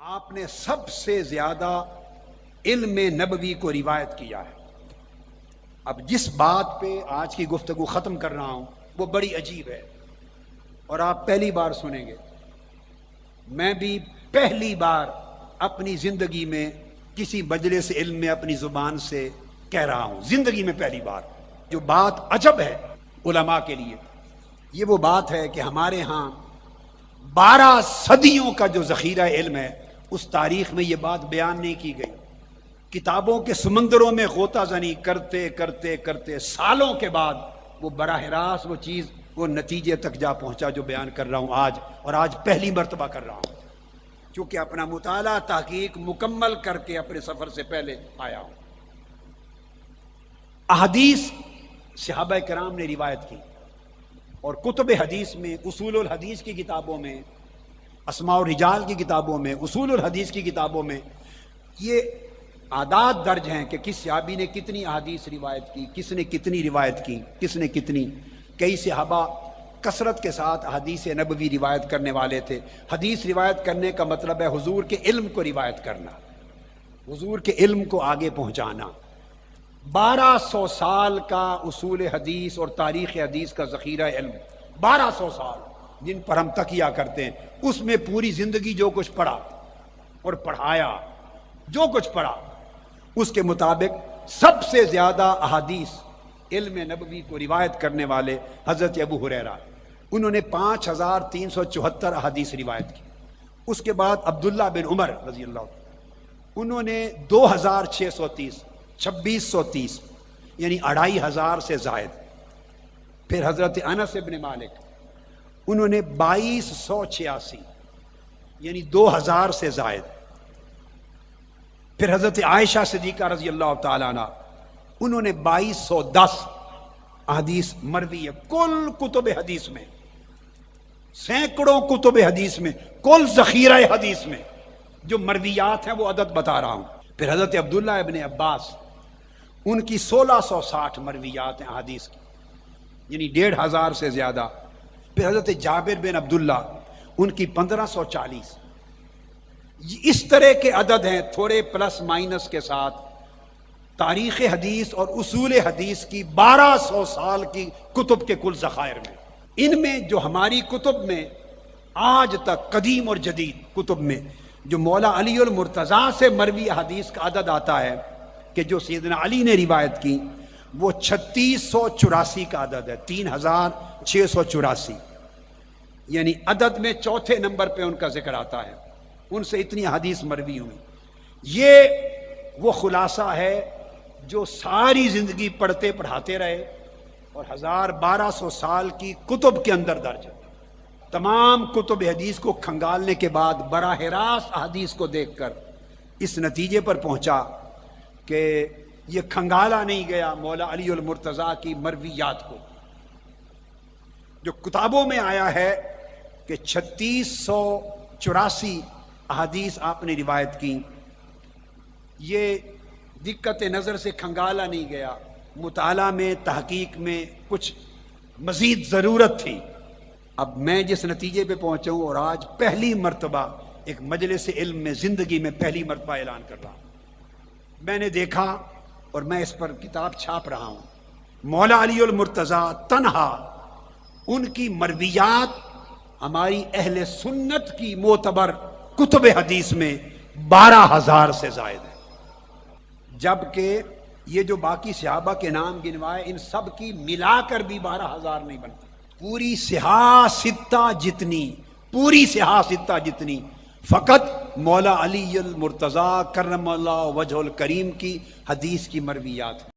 آپ نے سب سے زیادہ علم نبوی کو روایت کیا ہے۔ اب جس بات پہ آج کی گفتگو ختم کر رہا ہوں وہ بڑی عجیب ہے اور آپ پہلی بار سنیں گے۔ میں بھی پہلی بار اپنی زندگی میں کسی مجلس علم میں اپنی زبان سے کہہ رہا ہوں، زندگی میں پہلی بار۔ جو بات عجب ہے علماء کے لیے، یہ وہ بات ہے کہ ہمارے ہاں 12 صدیوں کا جو ذخیرہ علم ہے، اس تاریخ میں یہ بات بیان نہیں کی گئی۔ کتابوں کے سمندروں میں غوطہ زنی کرتے کرتے کرتے سالوں کے بعد وہ براہ راست وہ چیز وہ نتیجے تک جا پہنچا جو بیان کر رہا ہوں آج، اور آج پہلی مرتبہ کر رہا ہوں چونکہ اپنا مطالعہ تحقیق مکمل کر کے اپنے سفر سے پہلے آیا ہوں۔ احادیث صحابہ کرام نے روایت کی اور کتب حدیث میں، اصول الحدیث کی کتابوں میں، اسماء الرجال کی کتابوں میں، اصول الحدیث کی کتابوں میں یہ اعداد درج ہیں کہ کس صحابی نے کتنی احادیث روایت کی، کس نے کتنی روایت کی، کس نے کتنی۔ کئی صحابہ کثرت کے ساتھ حدیث نبوی روایت کرنے والے تھے۔ حدیث روایت کرنے کا مطلب ہے حضور کے علم کو روایت کرنا، حضور کے علم کو آگے پہنچانا۔ 1200 سال کا اصول حدیث اور تاریخ حدیث کا ذخیرہ علم، 1200 سال جن پر ہم تکیہ کرتے ہیں، اس میں پوری زندگی جو کچھ پڑھا اور پڑھایا، جو کچھ پڑھا اس کے مطابق سب سے زیادہ احادیث علم نبوی کو روایت کرنے والے حضرت ابو ہریرہ، انہوں نے 5374 احادیث روایت کی۔ اس کے بعد عبداللہ بن عمر رضی اللہ عنہ، انہوں نے 2630، 2630 یعنی 2500 سے زائد۔ پھر حضرت انس بن مالک، انہوں نے 2286 یعنی 2000 سے زائد۔ پھر حضرت عائشہ صدیقہ رضی اللہ تعالیٰ عنہ، انہوں نے 2210 احادیث مروی ہے۔ کل کتب حدیث میں، سینکڑوں کتب حدیث میں، کل ذخیرہ حدیث میں جو مرویات ہیں وہ عدد بتا رہا ہوں۔ پھر حضرت عبداللہ ابن عباس، ان کی 1660 مرویات ہیں احادیث کی، یعنی 1500 سے زیادہ۔ پھر حضرت جابر بن عبداللہ، ان کی 1540۔ اس طرح کے عدد ہیں، تھوڑے پلس مائنس کے ساتھ۔ تاریخ حدیث اور اصول حدیث کی 1200 سال کی کتب کے کل ذخائر میں، ان میں جو ہماری کتب میں آج تک قدیم اور جدید کتب میں جو مولا علی المرتضیٰ سے مروی حدیث کا عدد آتا ہے کہ جو سیدنا علی نے روایت کی، وہ 3684 کا عدد ہے، 3684، یعنی عدد میں چوتھے نمبر پہ ان کا ذکر آتا ہے۔ ان سے اتنی حدیث مروی ہوئی۔ یہ وہ خلاصہ ہے جو ساری زندگی پڑھتے پڑھاتے رہے اور 1200 سال کی کتب کے اندر درج ہے۔ تمام کتب حدیث کو کھنگالنے کے بعد براہ راست حدیث کو دیکھ کر اس نتیجے پر پہنچا کہ یہ کھنگالا نہیں گیا مولا علی المرتضیٰ کی مرویات کو۔ جو کتابوں میں آیا ہے کہ 3684 احادیث آپ نے روایت کی، یہ دقت نظر سے کھنگالا نہیں گیا، مطالعہ میں تحقیق میں کچھ مزید ضرورت تھی۔ اب میں جس نتیجے پہ پہنچا ہوں اور آج پہلی مرتبہ ایک مجلس علم میں زندگی میں پہلی مرتبہ اعلان کر رہا ہوں، میں نے دیکھا اور میں اس پر کتاب چھاپ رہا ہوں، مولا علی المرتضیٰ تنہا ان کی مرویات ہماری اہل سنت کی معتبر کتب حدیث میں 12000 سے زائد ہے، جبکہ یہ جو باقی صحابہ کے نام گنوائے ان سب کی ملا کر بھی 12000 نہیں بنتی۔ پوری صحاح ستہ جتنی، پوری صحاح ستہ جتنی فقط مولا علی المرتضیٰ کرم اللہ وجہ الکریم کی حدیث کی مرویات ہیں۔